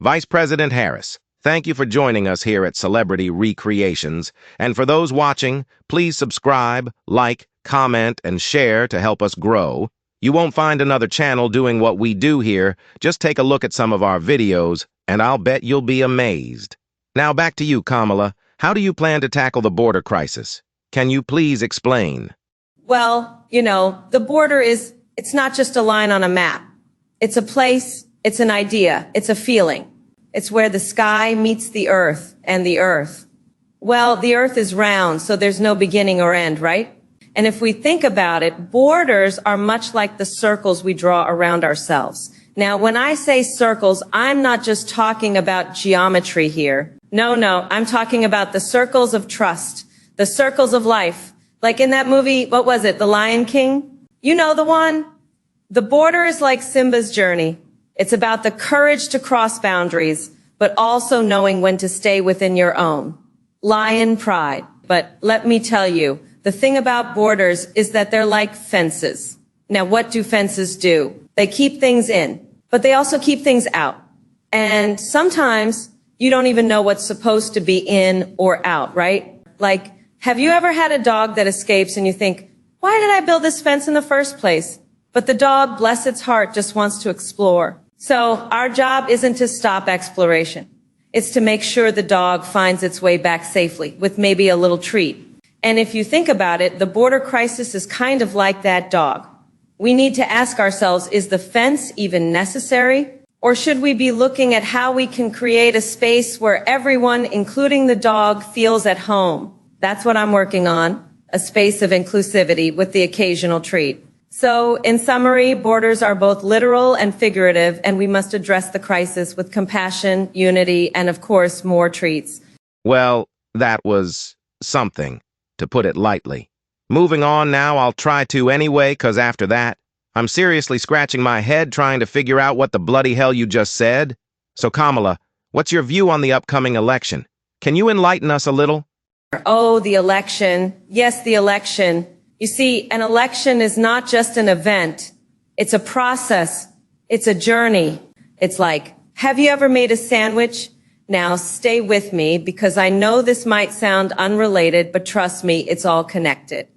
Vice President Harris, thank you for joining us here at Celebrity Recreations. And for those watching, please subscribe, like, comment, and share to help us grow. You won't find another channel doing what we do here. Just take a look at some of our videos, and I'll bet you'll be amazed. Now back to you, Kamala. How do you plan to tackle the border crisis? Can you please explain? Well, the border it's not just a line on a map. It's a place, it's an idea, it's a feeling. It's where the sky meets the earth and the earth. Well, the earth is round, so there's no beginning or end, right? And if we think about it, borders are much like the circles we draw around ourselves. Now, when I say circles, I'm not just talking about geometry here. No, I'm talking about the circles of trust, the circles of life. Like in that movie, what was it, The Lion King? You know the one? The border is like Simba's journey. It's about the courage to cross boundaries, but also knowing when to stay within your own. Lion pride. But let me tell you, the thing about borders is that they're like fences. Now, what do fences do? They keep things in, but they also keep things out. And sometimes you don't even know what's supposed to be in or out, right? Like, have you ever had a dog that escapes and you think, why did I build this fence in the first place? But the dog, bless its heart, just wants to explore. So our job isn't to stop exploration. It's to make sure the dog finds its way back safely with maybe a little treat. And if you think about it, the border crisis is kind of like that dog. We need to ask ourselves, is the fence even necessary? Or should we be looking at how we can create a space where everyone, including the dog, feels at home? That's what I'm working on, a space of inclusivity with the occasional treat. So, in summary, borders are both literal and figurative, and we must address the crisis with compassion, unity, and of course, more treats. Well, that was something, to put it lightly. Moving on now, I'll try to anyway, 'cause after that, I'm seriously scratching my head trying to figure out what the bloody hell you just said. So Kamala, what's your view on the upcoming election? Can you enlighten us a little? Oh, the election. Yes, the election. You see, an election is not just an event. It's a process. It's a journey. It's like, have you ever made a sandwich? Now stay with me because I know this might sound unrelated, but trust me, it's all connected.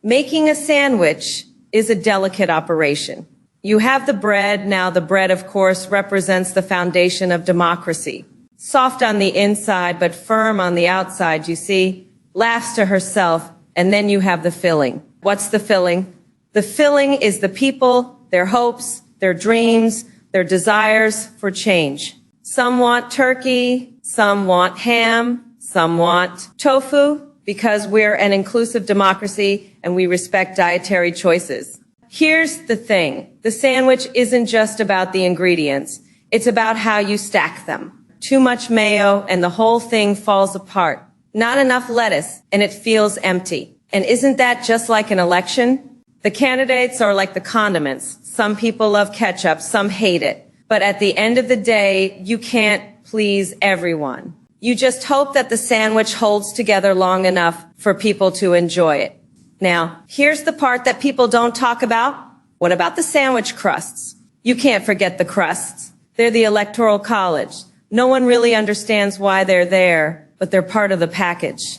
Making a sandwich is a delicate operation. You have the bread. Now the bread, of course, represents the foundation of democracy. Soft on the inside, but firm on the outside, you see. Laughs to herself, and then you have the filling. What's the filling? The filling is the people, their hopes, their dreams, their desires for change. Some want turkey, some want ham, some want tofu, because we're an inclusive democracy and we respect dietary choices. Here's the thing. The sandwich isn't just about the ingredients. It's about how you stack them. Too much mayo and the whole thing falls apart. Not enough lettuce and it feels empty. And isn't that just like an election? The candidates are like the condiments. Some people love ketchup, some hate it. But at the end of the day, you can't please everyone. You just hope that the sandwich holds together long enough for people to enjoy it. Now, here's the part that people don't talk about. What about the sandwich crusts? You can't forget the crusts. They're the Electoral College. No one really understands why they're there, but they're part of the package.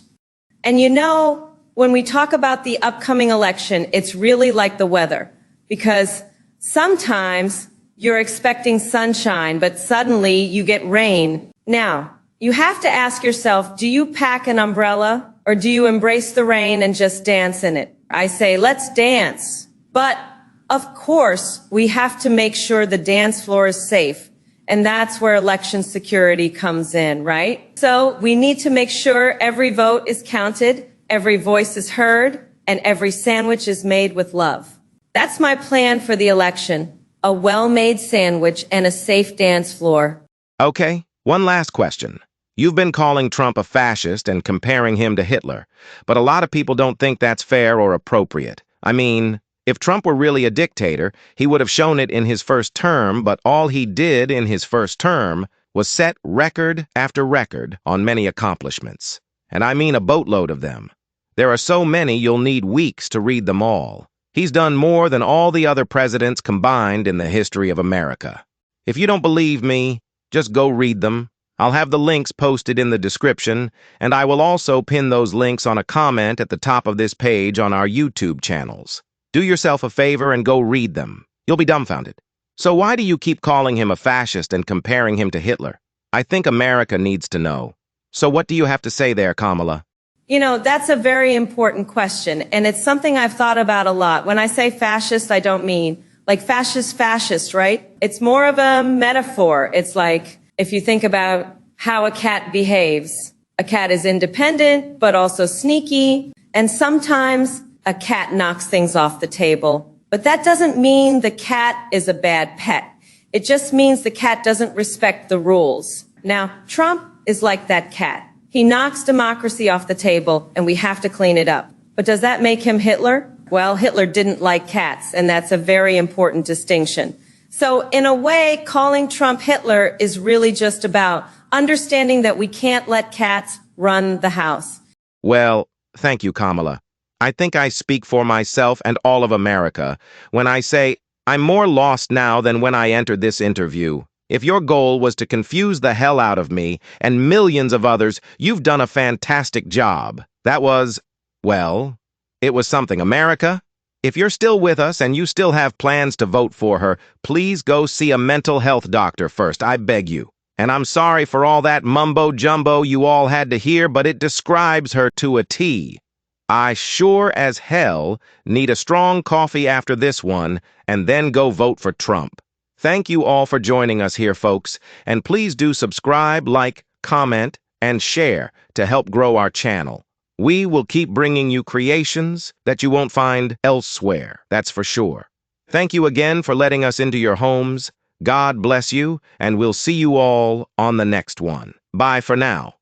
And when we talk about the upcoming election, it's really like the weather, because sometimes you're expecting sunshine, but suddenly you get rain. Now, you have to ask yourself, do you pack an umbrella or do you embrace the rain and just dance in it? I say, let's dance. But of course, we have to make sure the dance floor is safe. And that's where election security comes in, right? So we need to make sure every vote is counted, every voice is heard, and every sandwich is made with love. That's my plan for the election. A well-made sandwich and a safe dance floor. Okay, one last question. You've been calling Trump a fascist and comparing him to Hitler, but a lot of people don't think that's fair or appropriate. I mean, if Trump were really a dictator, he would have shown it in his first term, but all he did in his first term was set record after record on many accomplishments. And I mean a boatload of them. There are so many you'll need weeks to read them all. He's done more than all the other presidents combined in the history of America. If you don't believe me, Just go read them. I'll have the links posted in the description, and I will also pin those links on a comment at the top of this page on our YouTube channels. Do yourself a favor and go read them. You'll be dumbfounded. So why do you keep calling him a fascist and comparing him to Hitler? I think America needs to know. So what do you have to say there, Kamala? You know, that's a very important question, and it's something I've thought about a lot. When I say fascist, I don't mean like fascist, right? It's more of a metaphor. It's like, if you think about how a cat behaves, a cat is independent, but also sneaky, and sometimes a cat knocks things off the table. But that doesn't mean the cat is a bad pet. It just means the cat doesn't respect the rules. Now, Trump is like that cat. He knocks democracy off the table, and we have to clean it up. But does that make him Hitler? Well, Hitler didn't like cats, and that's a very important distinction. So, in a way, calling Trump Hitler is really just about understanding that we can't let cats run the house. Well, thank you, Kamala. I think I speak for myself and all of America when I say I'm more lost now than when I entered this interview. If your goal was to confuse the hell out of me and millions of others, you've done a fantastic job. That was, well, it was something. America, if you're still with us and you still have plans to vote for her, please go see a mental health doctor first, I beg you. And I'm sorry for all that mumbo-jumbo you all had to hear, but it describes her to a T. I sure as hell need a strong coffee after this one, and then go vote for Trump. Thank you all for joining us here, folks, and please do subscribe, like, comment, and share to help grow our channel. We will keep bringing you creations that you won't find elsewhere, that's for sure. Thank you again for letting us into your homes. God bless you, and we'll see you all on the next one. Bye for now.